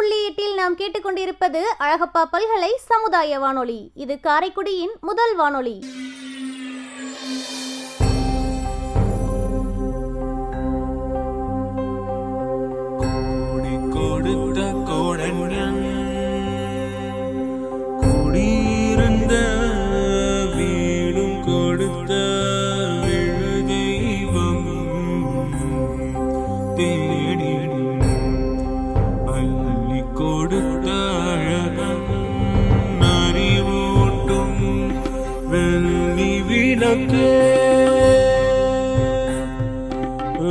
90.8 நாம் கேட்டுக்கொண்டிருப்பது அழகப்பா பல்கலை சமுதாய வானொலி. இது காரைக்குடியின் முதல் வானொலி.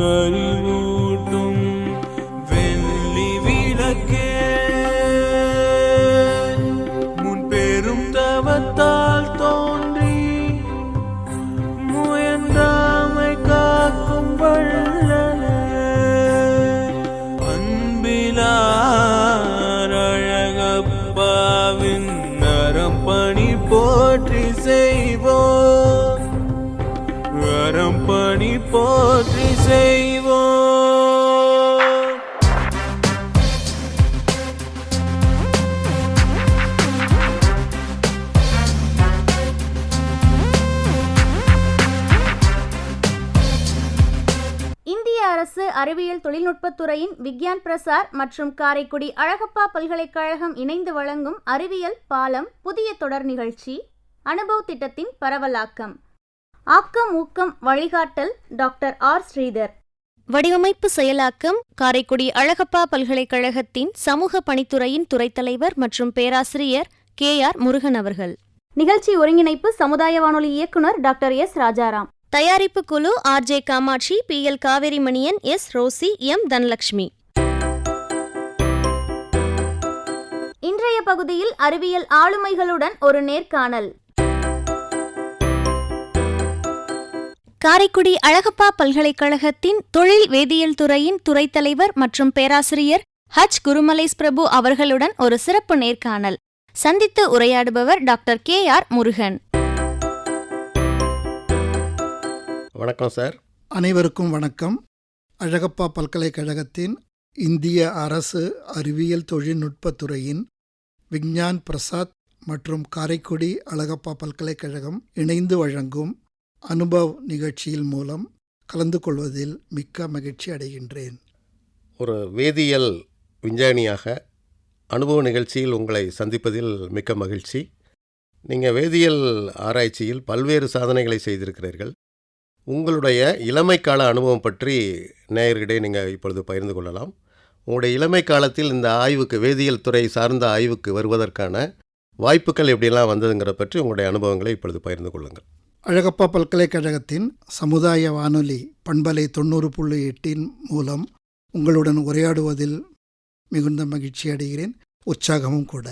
அறிவூட்டும் வெள்ளி விளக்கே, முன் பெரும் தவத்தால் தோன்றி முயன்றாமை காக்கும் வள்ளலே, அன்பிலார் அழகப்பாவின் நரம் பணி போற்றி செய்வோம், நரம் பணி போற்றி செய்வோம். இந்திய அரசு அறிவியல் தொழில்நுட்பத்துறையின் விக்யான் பிரசார் மற்றும் காரைக்குடி அழகப்பா பல்கலைக்கழகம் இணைந்து வழங்கும் அறிவியல் பாலம் புதிய தொடர் நிகழ்ச்சி அனுபவ திட்டத்தின் பரவலாக்கம். ஆக்கம் ஊக்கம் வழிகாட்டல் டாக்டர் ஆர் ஸ்ரீதர். வடிவமைப்பு செயலாக்கம் காரைக்குடி அழகப்பா பல்கலைக்கழகத்தின் சமூக பணித்துறையின் துறைத் தலைவர் மற்றும் பேராசிரியர் KR முருகன் அவர்கள். நிகழ்ச்சி ஒருங்கிணைப்பு சமுதாய வானொலி இயக்குனர் டாக்டர் S ராஜாராம். தயாரிப்பு குழு RJ Kamakshi, PL Kaverimanian, S Rosy, M Dhanalakshmi. இன்றைய பகுதியில் அறிவியல் ஆளுமைகளுடன் ஒரு நேர்காணல். காரைக்குடி அழகப்பா பல்கலைக்கழகத்தின் தொழில் வேதியியல் துறையின் துறைத் தலைவர் மற்றும் பேராசிரியர் H குருமலேஸ் பிரபு அவர்களுடன் ஒரு சிறப்பு நேர்காணல். சந்தித்து உரையாடுபவர் டாக்டர் KR முருகன். வணக்கம் சார். அனைவருக்கும் வணக்கம். அழகப்பா பல்கலைக்கழகத்தின் இந்திய அரசு அறிவியல் தொழில்நுட்பத்துறையின் விக்ஞான் பிரசாத் மற்றும் காரைக்குடி அழகப்பா பல்கலைக்கழகம் இணைந்து வழங்கும் அனுபவ் நிகழ்ச்சியில் மூலம் கலந்து கொள்வதில் மிக்க மகிழ்ச்சி அடைகின்றேன். ஒரு வேதியியல் விஞ்ஞானியாக அனுபவ நிகழ்ச்சியில் உங்களை சந்திப்பதில் மிக்க மகிழ்ச்சி. நீங்கள் வேதியியல் ஆராய்ச்சியில் பல்வேறு சாதனைகளை செய்திருக்கிறீர்கள். உங்களுடைய இளமை கால அனுபவம் பற்றி நேயர்களிடையே நீங்கள் இப்பொழுது பகிர்ந்து கொள்ளலாம். உங்களுடைய இளமை காலத்தில் இந்த ஆய்வுக்கு, வேதியியல் துறை சார்ந்த ஆய்வுக்கு வருவதற்கான வாய்ப்புகள் எப்படியெல்லாம் வந்ததுங்கிற பற்றி உங்களுடைய அனுபவங்களை இப்பொழுது பகிர்ந்து கொள்ளுங்கள். அழகப்பா பல்கலைக்கழகத்தின் சமுதாய வானொலி பண்பலை 90.8 மூலம் உங்களுடன் உரையாடுவதில் மிகுந்த மகிழ்ச்சி அடைகிறேன், உற்சாகமும் கூட.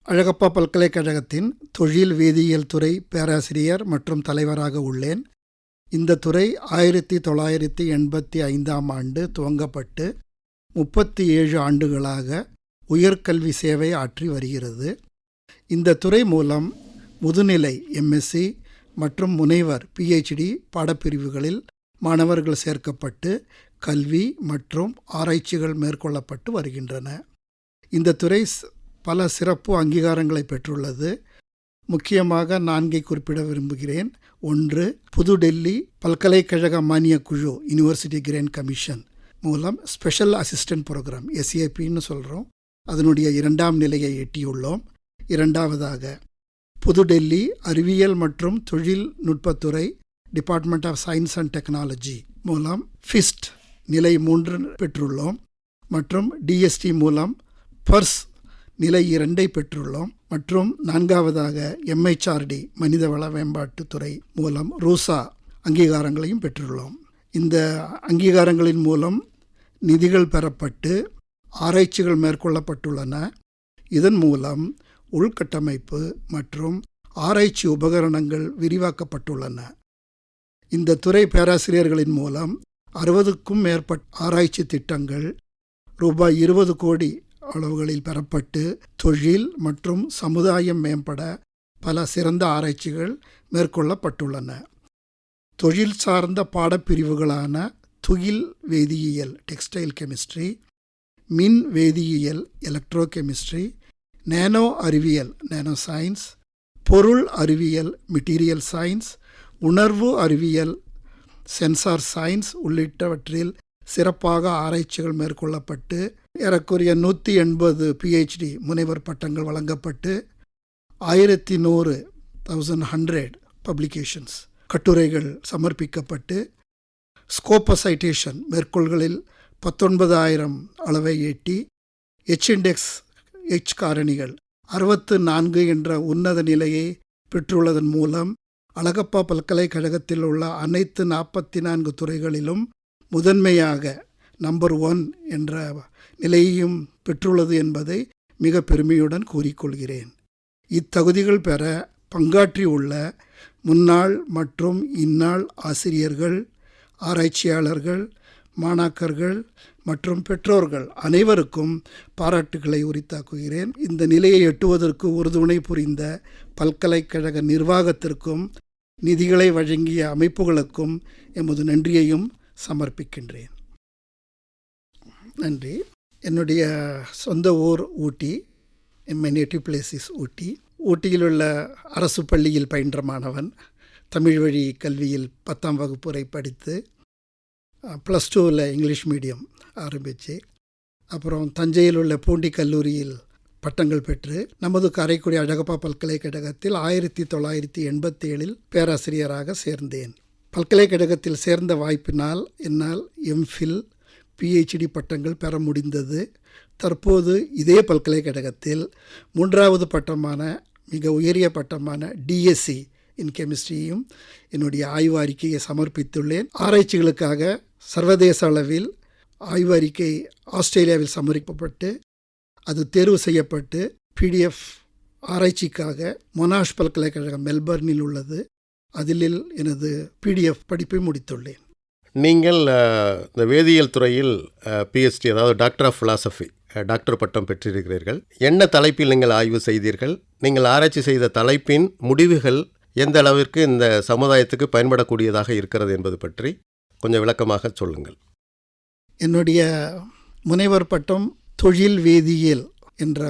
அழகப்பா பல்கலைக்கழகத்தின் தொழில் வேதியியல் துறை பேராசிரியர் மற்றும் தலைவராக உள்ளேன். இந்த துறை 1985ஆம் ஆண்டு துவங்கப்பட்டு 37 ஆண்டுகளாக உயர்கல்வி சேவை ஆற்றி வருகிறது. இந்த துறை மூலம் முதுநிலை MSc மற்றும் முனைவர் PhD பாடப்பிரிவுகளில் மாணவர்கள் சேர்க்கப்பட்டு கல்வி மற்றும் ஆராய்ச்சிகள் மேற்கொள்ளப்பட்டு வருகின்றன. இந்த துறை பல சிறப்பு அங்கீகாரங்களை பெற்றுள்ளது. முக்கியமாக 4 குறிப்பிட விரும்புகிறேன். 1, புதுடெல்லி பல்கலைக்கழக மானியக் குழு யூனிவர்சிட்டி கிராண்ட் கமிஷன் மூலம் ஸ்பெஷல் அசிஸ்டன்ட் ப்ரோக்ராம் SAPன்னு சொல்கிறோம், அதனுடைய 2ஆம் நிலையை எட்டியுள்ளோம். 2வதாக புதுடெல்லி அறிவியல் மற்றும் தொழில்நுட்பத்துறை department of science and technology மூலம் FIST நிலை 3 பெற்றுள்ளோம் மற்றும் DST மூலம் PERS நிலை 2 பெற்றுள்ளோம் மற்றும் 4வதாக MHRD மனிதவள மேம்பாட்டுத்துறை மூலம் RUSA அங்கீகாரங்களையும் பெற்றுள்ளோம். இந்த அங்கீகாரங்களின் மூலம் நிதிகள் பெறப்பட்டு ஆராய்ச்சிகள் மேற்கொள்ளப்பட்டுள்ளன. இதன் மூலம் உள்கட்டமைப்பு மற்றும் ஆராய்ச்சி உபகரணங்கள் விரிவாக்கப்பட்டுள்ளன. இந்த துறை பேராசிரியர்களின் மூலம் 60க்கும் மேற்பட்ட ஆராய்ச்சி திட்டங்கள் ரூபாய் 20 கோடி அளவுகளில் பெறப்பட்டு தொழில் மற்றும் சமுதாயம் மேம்பட பல சிறந்த ஆராய்ச்சிகள் மேற்கொள்ளப்பட்டுள்ளன. தொழில் சார்ந்த பாடப்பிரிவுகளான துகில் வேதியியல் டெக்ஸ்டைல் கெமிஸ்ட்ரி, மின் வேதியியல் எலக்ட்ரோகெமிஸ்ட்ரி, நேனோ அறிவியல் நேனோ சயின்ஸ், பொருள் அறிவியல் மெட்டீரியல் சயின்ஸ், உணர்வு அறிவியல் சென்சார் சயின்ஸ் உள்ளிட்டவற்றில் சிறப்பாக ஆராய்ச்சிகள் மேற்கொள்ளப்பட்டு ஏறக்குறைய 180 PhD முனைவர் பட்டங்கள் வழங்கப்பட்டு 1100 பப்ளிகேஷன்ஸ் கட்டுரைகள் சமர்ப்பிக்கப்பட்டு ஸ்கோபஸ் சைட்டேஷன் மேற்கோள்களில் 19,000 அளவை எட்டி இண்டெக்ஸ் காரணிகள் 64 என்ற உன்னத நிலையை பெற்றுள்ளதன் மூலம் அழகப்பா பல்கலைக்கழகத்தில் உள்ள அனைத்து 44 துறைகளிலும் முதன்மையாக நம்பர் 1 என்ற நிலையையும் பெற்றுள்ளது என்பதை மிக பெருமையுடன் கூறிக்கொள்கிறேன். இத்தகுதிகள் பெற பங்காற்றியுள்ள முன்னாள் மற்றும் இந்நாள் ஆசிரியர்கள், ஆராய்ச்சியாளர்கள், மாணாக்கர்கள் மற்றும் பெற்றோர்கள் அனைவருக்கும் பாராட்டுகளை உரித்தாக்குகிறேன். இந்த நிலையை எட்டுவதற்கு உறுதுணை புரிந்த பல்கலைக்கழக நிர்வாகத்திற்கும் நிதிகளை வழங்கிய அமைப்புகளுக்கும் எமது நன்றியையும் சமர்ப்பிக்கின்றேன். நன்றி. என்னுடைய சொந்த ஊர் ஊட்டி. மை நேட்டிவ் பிளேஸ் இஸ் ஊட்டி. ஊட்டியில் உள்ள அரசு பள்ளியில் பயின்ற மாணவன். தமிழ் வழி கல்வியில் 10ஆம் வகுப்பு வரை படித்து +2 இங்கிலீஷ் மீடியம் ஆரம்பித்து அப்புறம் தஞ்சையில் உள்ள பூண்டி கல்லூரியில் பட்டங்கள் பெற்று நமது காரைக்குடி அழகப்பா பல்கலைக்கழகத்தில் 1987 பேராசிரியராக சேர்ந்தேன். பல்கலைக்கழகத்தில் சேர்ந்த வாய்ப்பினால் என்னால் எம்ஃபில், PhD பட்டங்கள் பெற முடிந்தது. தற்போது இதே பல்கலைக்கழகத்தில் 3வது பட்டமான மிக உயரிய பட்டமான DSc இன் கெமிஸ்ட்ரியும் என்னுடைய ஆய்வு அறிக்கையை சமர்ப்பித்துள்ளேன். ஆராய்ச்சிகளுக்காக சர்வதேச அளவில் ஆய்வு அறிக்கை ஆஸ்திரேலியாவில் சமர்ப்பிக்கப்பட்டு அது தேர்வு செய்யப்பட்டு PDF ஆராய்ச்சிக்காக மொனாஷ் பல்கலைக்கழகம் மெல்பர்னில் உள்ளது. அதில் எனது PDF படிப்பை முடித்துள்ளேன். நீங்கள் இந்த வேதியியல் துறையில் PhD, அதாவது டாக்டர் ஆஃப் ஃபிலாசபி, டாக்டர் பட்டம் பெற்றிருக்கிறீர்கள். என்ன தலைப்பில் நீங்கள் ஆய்வு செய்தீர்கள்? நீங்கள் ஆராய்ச்சி செய்த தலைப்பின் முடிவுகள் எந்த அளவிற்கு இந்த சமுதாயத்துக்கு பயன்படக்கூடியதாக இருக்கிறது என்பது பற்றி கொஞ்சம் விளக்கமாக சொல்லுங்கள். என்னுடைய முனைவர் பட்டம் தொழில் வேதியியல் என்ற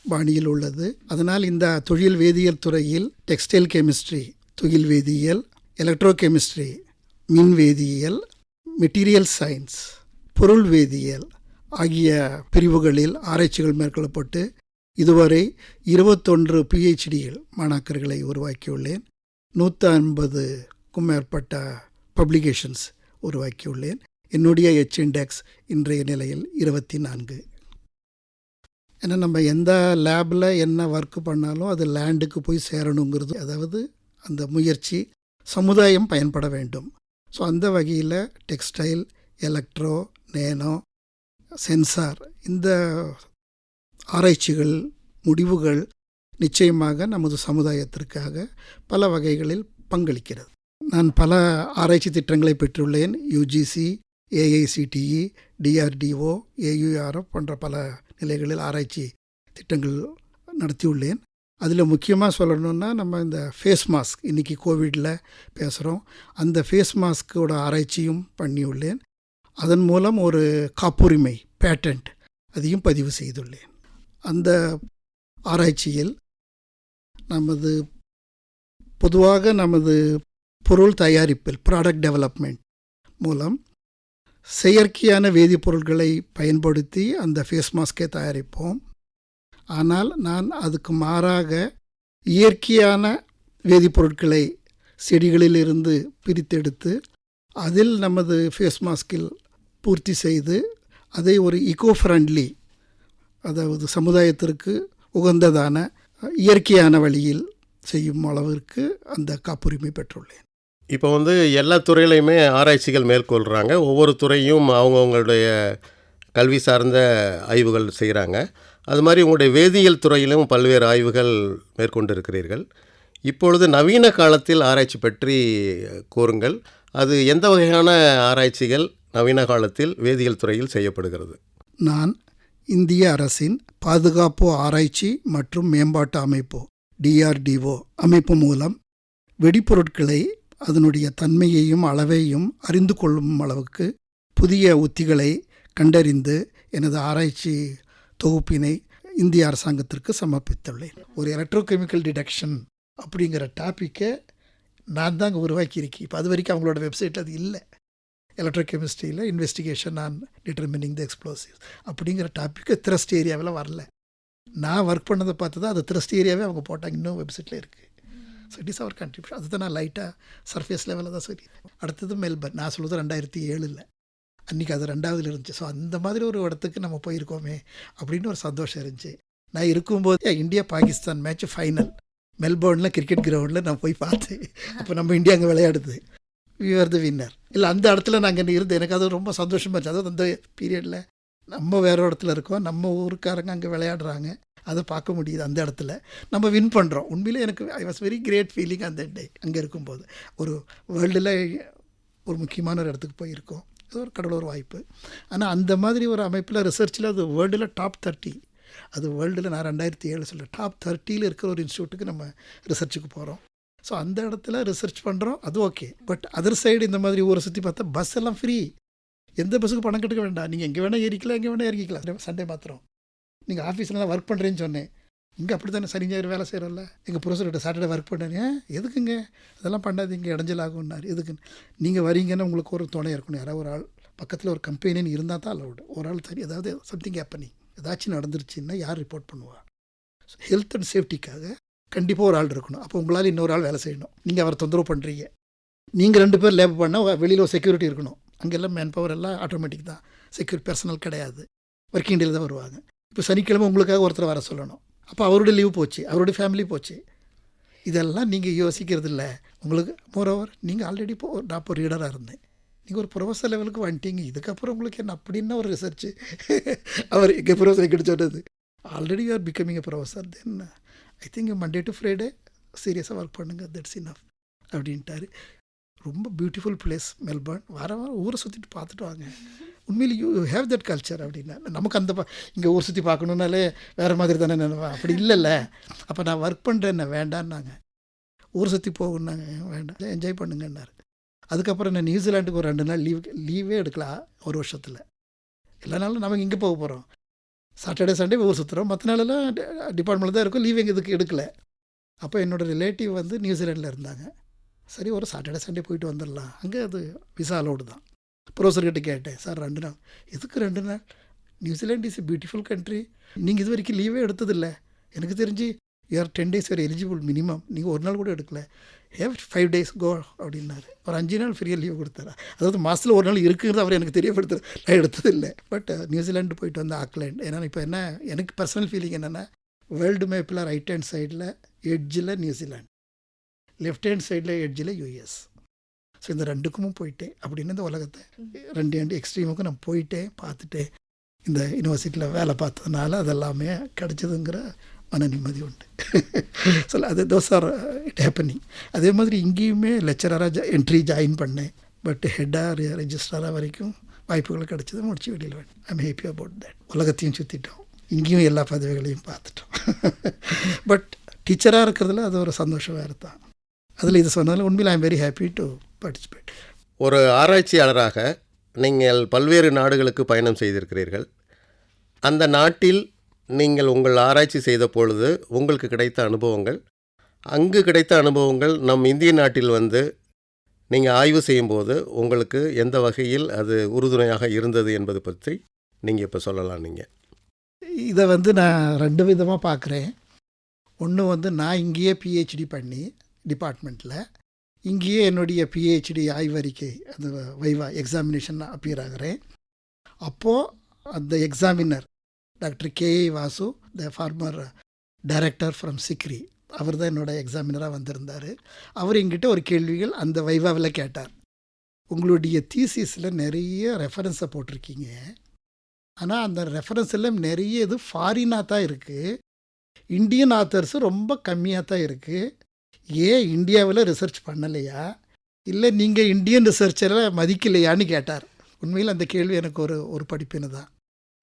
பாணியில் உள்ளது. அதனால் இந்த தொழில் வேதியியல் துறையில் டெக்ஸ்டைல் கெமிஸ்ட்ரி தொழில் வேதியியல், எலக்ட்ரோ கெமிஸ்ட்ரி மின் வேதியியல், மெட்டீரியல் சயின்ஸ் பொருள் வேதியியல் ஆகிய பிரிவுகளில் ஆராய்ச்சிகள் மேற்கொள்ளப்பட்டு இதுவரை 21 PhDகள் மாணாக்கர்களை உருவாக்கியுள்ளேன். 150க்கும் மேற்பட்ட பப்ளிகேஷன்ஸ் உருவாக்கியுள்ளேன். என்னுடைய இண்டெக்ஸ் இன்றைய நிலையில் 24. ஏன்னா நம்ம எந்த லேபில் என்ன ஒர்க்கு பண்ணாலும் அது லேண்டுக்கு போய் சேரணுங்கிறது, அதாவது அந்த முயற்சி சமுதாயம் பயன்பட வேண்டும். ஸோ அந்த வகையில் டெக்ஸ்டைல், எலக்ட்ரோ, நேனோ, சென்சார் இந்த ஆராய்ச்சிகள் முடிவுகள் நிச்சயமாக நமது சமுதாயத்திற்காக பல வகைகளில் பங்களிக்கிறது. நான் பல ஆராய்ச்சி திட்டங்களை பெற்றுள்ளேன். UGC, AICTE, DRDO, AURF போன்ற பல நிலைகளில் ஆராய்ச்சி திட்டங்கள் நடத்தியுள்ளேன். அதில் முக்கியமாக சொல்லணுன்னா நம்ம இந்த ஃபேஸ் மாஸ்க், இன்றைக்கி கோவிடில் பேசுகிறோம், அந்த ஃபேஸ் மாஸ்கோட ஆராய்ச்சியும் பண்ணியுள்ளேன். அதன் மூலம் ஒரு காப்புரிமை பேட்டன்ட் அதையும் பதிவு செய்துள்ளேன். அந்த ஆராய்ச்சியில் பொதுவாக நமது பொருள் தயாரிப்பில் ப்ராடக்ட் டெவலப்மெண்ட் மூலம் செயற்கையான வேதிப்பொருட்களை பயன்படுத்தி அந்த ஃபேஸ் மாஸ்கை தயாரிப்போம். ஆனால் நான் அதுக்கு மாறாக இயற்கையான வேதிப்பொருட்களை செடிகளிலிருந்து பிரித்தெடுத்து அதில் நமது ஃபேஸ் மாஸ்கில் பூர்த்தி செய்து அதை ஒரு ஈகோ ஃப்ரெண்ட்லி, அதாவது சமுதாயத்திற்கு உகந்ததான இயற்கையான வழியில் செய்யும் அளவிற்கு அந்த காப்புரிமை பெற்றுள்ளேன். இப்போ எல்லா துறையிலையுமே ஆராய்ச்சிகள் மேற்கொள்கிறாங்க. ஒவ்வொரு துறையும் அவங்கவுங்களுடைய கல்வி சார்ந்த ஆய்வுகள் செய்கிறாங்க. அது மாதிரி உங்களுடைய வேதியியல் துறையிலும் பல்வேறு ஆய்வுகள் மேற்கொண்டு இருக்கிறீர்கள். இப்பொழுது நவீன காலத்தில் ஆராய்ச்சி பற்றி கூறுங்கள். அது எந்த வகையான ஆராய்ச்சிகள் நவீன காலத்தில் வேதியியல் துறையில் செய்யப்படுகிறது? நான் இந்திய அரசின் பாதுகாப்பு ஆராய்ச்சி மற்றும் மேம்பாட்டு அமைப்பு DRDO அமைப்பு மூலம் வெடிப்பொருட்களை அதனுடைய தன்மையையும் அளவையும் அறிந்து கொள்ளும் அளவுக்கு புதிய உத்திகளை கண்டறிந்து எனது ஆராய்ச்சி தொகுப்பினை இந்திய அரசாங்கத்திற்கு சமர்ப்பித்துள்ளேன். ஒரு எலக்ட்ரோகெமிக்கல் டிடெக்ஷன் அப்படிங்கிற டாப்பிக்கை நான் தான் அங்கே உருவாக்கியிருக்கேன். இப்போ அது வரைக்கும் அவங்களோட வெப்சைட் அது இல்லை. எலக்ட்ரோகெமிஸ்ட்ரியில் investigation on determining the explosives அப்படிங்கிற டாப்பிக்கு த்ரஸ்ட் ஏரியாவில் வரல. நான் ஒர்க் பண்ணதை பார்த்து தான் அது த்ரஸ்ட் ஏரியாவே அவங்க போட்டாங்க, இன்னும் வெப்சைட்டில் இருக்குது. So it is our contribution. அதுதான் நான் லைட்டாக சர்ஃபேஸ் லெவலில் தான் சொல்லி. அடுத்தது மெல்பர்ன், நான் சொல்கிறது 2007 அன்றைக்கி அது 2வதுல இருந்துச்சு. ஸோ அந்த மாதிரி ஒரு இடத்துக்கு நம்ம போயிருக்கோமே அப்படின்னு ஒரு சந்தோஷம் இருந்துச்சு. நான் இருக்கும்போது இந்தியா பாகிஸ்தான் மேட்ச் ஃபைனல் மெல்போர்னில் கிரிக்கெட் கிரவுண்டில் நான் போய் பார்த்தேன். அப்போ நம்ம இந்தியா அங்கே விளையாடுது, வி ஆர் த வின்னர். இல்லை அந்த இடத்துல நாங்கள் இருந்து எனக்கு அது ரொம்ப சந்தோஷமாக இருந்துச்சு. அதாவது அந்த பீரியடில் நம்ம வேறு இடத்துல இருக்கோம், நம்ம ஊருக்காரங்க அங்கே விளையாடுறாங்க, அதை பார்க்க முடியுது. அந்த இடத்துல நம்ம வின் பண்ணுறோம். உண்மையிலே எனக்கு I was very great feeling அந்த டே. அங்கே இருக்கும்போது ஒரு வேர்ல்டில் ஒரு முக்கியமான ஒரு இடத்துக்கு போயிருக்கோம். அது ஒரு கடவுள் வாய்ப்பு. ஆனால் அந்த மாதிரி ஒரு அமைப்பில் ரிசர்ச்சில் அது வேர்ல்டில் டாப் 30, அது வேர்ல்டில் நான் 2007 சொல்கிறேன், டாப் 30 இருக்கிற ஒரு இன்ஸ்டியூட்டுக்கு நம்ம ரிசர்ச்சுக்கு போகிறோம். ஸோ அந்த இடத்துல ரிசர்ச் பண்ணுறோம், அது ஓகே. பட் அதர் சைடு இந்த மாதிரி ஊரை சுற்றி பார்த்தா பஸ் எல்லாம் ஃப்ரீ, எந்த பஸ்ஸுக்கு பணம் கட்டுக்க வேண்டாம். நீங்கள் எங்கே வேணால் ஏறிக்கலாம், எங்கே வேணால் இறக்கிக்கலாம். சண்டே மாத்திரம் நீங்கள் ஆஃபீஸ்லாம் ஒர்க் பண்ணுறேன்னு சொன்னேன். இங்கே அப்படி தானே சனி ஞாயிறு வேலை செய்கிறோம்ல. எங்கள் ப்ரொஃபஸர்கிட்ட சாட்டர்டே ஒர்க் பண்ணேன். எதுக்குங்க அதெல்லாம் பண்ணாதீங்க, இடைஞ்சல் ஆகும்னார். எதுக்குன்னு நீங்கள் வரீங்கன்னு உங்களுக்கு ஒரு துணை இருக்கணும், யாராவது ஒரு ஆள் பக்கத்தில் ஒரு கம்பெனின்னு இருந்தால் தான் அலவுடு. ஒரு ஆள் சரி, ஏதாவது சம்திங் ஹேப்பனிங் ஏதாச்சும் நடந்துருச்சுன்னா யார் ரிப்போர்ட் பண்ணுவா? ஸோ ஹெல்த் அண்ட் சேஃப்டிக்காக கண்டிப்பாக ஒரு ஆள் இருக்கணும். அப்போ உங்களால் இன்னொரு ஆள் வேலை செய்யணும். நீங்கள் அவரை தொந்தரவு பண்ணுறீங்க, நீங்கள் 2 பேர் லேப் பண்ணால் வெளியில் ஒரு செக்யூரிட்டி இருக்கணும். அங்கெல்லாம் மேன் பவர் எல்லாம் ஆட்டோமேட்டிக் தான், செக்யூரிட்டி பர்சனல் கிடையாது, ஒர்க்கிங் டேல தான் வருவாங்க. இப்போ சனிக்கிழமை உங்களுக்காக ஒருத்தர் வர சொல்லணும், அப்போ அவருடைய லீவ் போச்சு, அவருடைய ஃபேமிலி போச்சு. இதெல்லாம் நீங்கள் யோசிக்கிறது இல்லை. உங்களுக்கு மோரோவர் நீங்கள் ஆல்ரெடி நான் இப்போ ரீடராக இருந்தேன், நீங்கள் ஒரு ப்ரொஃபஸர் லெவலுக்கு வந்துட்டீங்க, இதுக்கப்புறம் உங்களுக்கு என்ன அப்படின்னா ஒரு ரிசர்ச்சு அவர் எங்கள் ப்ரொஃபஸர் கிட்ட சொன்னது, already you are becoming a professor, then I think Monday to Friday சீரியஸாக ஒர்க் பண்ணுங்கள், தட்ஸ் இனஃப் அப்படின்ட்டாரு. ரொம்ப பியூட்டிஃபுல் பிளேஸ் மெல்பர்ன். வாரம் ஊரை சுற்றிட்டு பார்த்துட்டு வாங்க, உண்மையில் யூ ஹேவ் தட் கல்ச்சர் அப்படின்னா. நமக்கு அந்த இங்கே ஊர் சுற்றி பார்க்கணுன்னாலே வேறு மாதிரி தானே நினைப்பேன். அப்படி இல்லைல்ல. அப்போ நான் ஒர்க் பண்ணுறேன் வேண்டான்னாங்க, ஊர் சுற்றி போகணுன்னாங்க, வேண்டாம் என்ஜாய் பண்ணுங்கன்னாரு. அதுக்கப்புறம் நான் நியூசிலாண்டுக்கு ஒரு 2 நாள் லீவே எடுக்கலாம் ஒரு வருஷத்தில். எல்லா நாளும் நமக்கு இங்கே போக போகிறோம், சாட்டர்டே சண்டே ஊர் சுற்றுறோம், மற்ற நாளெல்லாம் டிபார்ட்மெண்ட்டில் தான் இருக்கும், லீவ் எங்கள் இதுக்கு எடுக்கலை. அப்போ என்னோடய ரிலேட்டிவ் வந்து நியூசிலாண்டில் இருந்தாங்க. சரி ஒரு சாட்டர்டே சண்டே போயிட்டு வந்துடலாம், அங்கே அது விசா அலோடு தான். ப்ரொஃபஸர்கிட்ட கேட்டேன், சார் 2 நாள் எதுக்கு 2 நாள்? New Zealand is a beautiful country, நீங்கள் இது வரைக்கும் லீவே எடுத்ததில்லை, எனக்கு தெரிஞ்சு you're 10 days you're eligible minimum, நீங்கள் ஒரு நாள் கூட எடுக்கல, ஹேவ் 5 days கோ அப்படின்னாரு. ஒரு 5 நாள் ஃப்ரீயாக லீவ் கொடுத்தாரு. அதாவது மாதத்தில் ஒரு நாள் இருக்குங்கிறது அவர் எனக்கு தெரியப்படுத்துறது, நான் எடுத்ததில்லை. பட் நியூசிலாண்டு போயிட்டு வந்து ஆக்லாண்ட். ஏன்னா இப்போ என்ன எனக்கு பர்சனல் ஃபீலிங் என்னென்னா, வேர்ல்டு மேப்பில் ரைட் ஹேண்ட் சைடில் எட்ஜில் நியூசிலாண்ட், லெஃப்ட் ஹேண்ட் சைடில் எட்ஜில் யூஎஸ். ஸோ இந்த 2க்கும் போயிட்டேன் அப்படின்னு இந்த உலகத்தை 2 எக்ஸ்ட்ரீமுக்கும் நான் போயிட்டேன், பார்த்துட்டேன். இந்த யூனிவர்சிட்டியில் வேலை பார்த்ததுனால அதெல்லாமே கிடச்சதுங்கிற மன நிம்மதி உண்டு. ஸோ அது தோஸ் ஆர் இட் ஹேப்பனிங். அதே மாதிரி இங்கேயுமே லெக்சராக என்ட்ரி ஜாயின் பண்ணேன். பட் ஹெட்டாக ரெஜிஸ்ட்ராராக வரைக்கும் வாய்ப்புகள் கிடச்சது, முடிச்சு வெளியில் வேணும். I am happy about that. உலகத்தையும் சுற்றிட்டோம், இங்கேயும் எல்லா பதவிகளையும் பார்த்துட்டோம். பட் டீச்சராக இருக்கிறதுல அது ஒரு சந்தோஷம் வேறு தான். அதில் இது சொன்னதில் உண்மையில் I am very happy to participate. ஒரு ஆராய்ச்சியாளராக நீங்கள் பல்வேறு நாடுகளுக்கு பயணம் செய்திருக்கிறீர்கள். அந்த நாட்டில் நீங்கள் உங்கள் ஆராய்ச்சி செய்த பொழுது உங்களுக்கு கிடைத்த அனுபவங்கள், அங்கு கிடைத்த அனுபவங்கள் நம் இந்திய நாட்டில் வந்து நீங்கள் ஆய்வு செய்யும்போது உங்களுக்கு எந்த வகையில் அது உறுதுணையாக இருந்தது என்பது பற்றி நீங்கள் இப்போ சொல்லலாம். நீங்கள் இதை வந்து நான் 2 விதமாக பார்க்குறேன். ஒன்று வந்து நான் இங்கேயே பிஹெச்டி பண்ணி டிபார்ட்மெண்ட்டில் இங்கேயே என்னுடைய பிஹெச்டி ஆய்வறிக்கை அந்த வைவா எக்ஸாமினேஷன் அப்பியர் ஆகிறேன். அப்போது அந்த examiner doctor K.A. Vasu, the former director from CECRI, அவர் தான் என்னோடய எக்ஸாமினராக வந்திருந்தார். அவர் எங்கிட்ட ஒரு கேள்விகள் அந்த வைவாவில் கேட்டார். உங்களுடைய தீசிஸில் நிறைய ரெஃபரன்ஸை போட்டிருக்கீங்க, ஆனால் அந்த ரெஃபரன்ஸ் எல்லாம் நிறைய இது ஃபாரினாக தான் இருக்குது, இந்தியன் ஆத்தர்ஸு ரொம்ப கம்மியாக தான் இருக்குது. ஏன் இந்தியாவில் ரிசர்ச் பண்ணலையா, இல்லை நீங்கள் இந்தியன் ரிசர்ச்சரை மதிக்கலையான்னு கேட்டார். உண்மையில் அந்த கேள்வி எனக்கு ஒரு படிப்பினை தான்.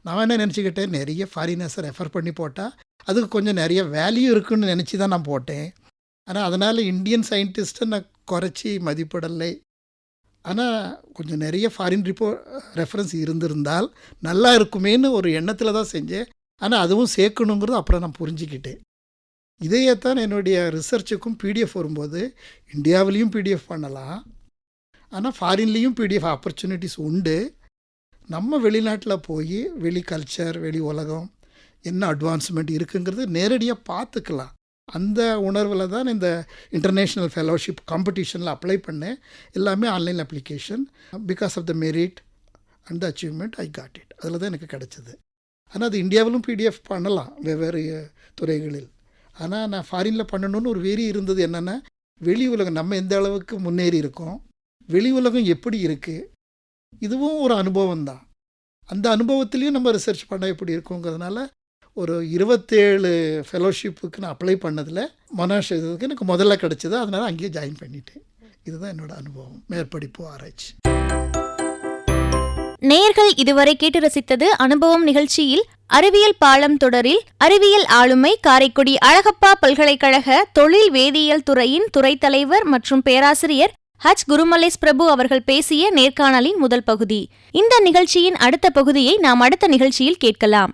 நான் என்ன நினச்சிக்கிட்டேன், நிறைய ஃபாரினர்ஸை ரெஃபர் பண்ணி போட்டால் அதுக்கு கொஞ்சம் நிறைய வேல்யூ இருக்குன்னு நினச்சி தான் நான் போட்டேன். ஆனால் அதனால் இந்தியன் சயின்டிஸ்ட்டை நான் குறைச்சி மதிப்பிடலை ஆனால் கொஞ்சம் நிறைய ஃபாரின் ரெஃபரன்ஸ் இருந்திருந்தால் நல்லா இருக்குமேன்னு ஒரு எண்ணத்தில் தான் செஞ்சேன். ஆனால் அதுவும் சேர்க்கணுங்கிறது அப்புறம் நான் புரிஞ்சுக்கிட்டேன். இதையத்தான் என்னுடைய ரிசர்ச்சுக்கும் பிடிஎஃப் வரும்போது இந்தியாவிலையும் பிடிஎஃப் பண்ணலாம், ஆனால் ஃபாரின்லேயும் பிடிஎஃப் ஆப்பர்ச்சுனிட்டிஸ் உண்டு. நம்ம வெளிநாட்டில் போய் வெளி கல்ச்சர், வெளி உலகம் என்ன அட்வான்ஸ்மெண்ட் இருக்குங்கிறது நேரடியாக பார்த்துக்கலாம். அந்த உணர்வில் தான் இந்த இன்டர்நேஷ்னல் ஃபெலோஷிப் காம்படிஷனில் அப்ளை பண்ணேன். எல்லாமே online application. Because of the merit and the achievement I got it. அதில் தான் எனக்கு கிடச்சிது. ஆனால் அது இந்தியாவிலும் பிடிஎஃப் பண்ணலாம் வெவ்வேறு துறைகளில். ஆனால் நான் ஃபாரினில் பண்ணணுன்னு ஒரு வெறி இருந்தது. என்னென்னா, வெளி உலகம் நம்ம எந்த அளவுக்கு முன்னேறி இருக்கோம், வெளி உலகம் எப்படி இருக்குது, இதுவும் ஒரு அனுபவம் தான். அந்த அனுபவத்துலேயும் நம்ம ரிசர்ச் பண்ண எப்படி இருக்குங்கிறதுனால ஒரு 27 ஃபெலோஷிப்புக்கு நான் அப்ளை பண்ணதில் மொனாஷ் இதுக்கு எனக்கு முதல்ல கிடச்சிது. அதனால் அங்கேயே ஜாயின் பண்ணிட்டேன். இதுதான் என்னோடய அனுபவம், மேற்படிப்பு ஆராய்ச்சி. நேயர்கள் இதுவரை கேட்டு ரசித்தது அனுபவம் நிகழ்ச்சியில் அறிவியல் பாலம் தொடரில் அறிவியல் ஆளுமை காரைக்குடி அழகப்பா பல்கலைக்கழக தொழில் வேதியியல் துறையின் துறைத் தலைவர் மற்றும் பேராசிரியர் ஹச் குருமலேஸ் பிரபு அவர்கள் பேசிய நேர்காணலின் முதல் பகுதி. இந்த நிகழ்ச்சியின் அடுத்த பகுதியை நாம் அடுத்த நிகழ்ச்சியில் கேட்கலாம்.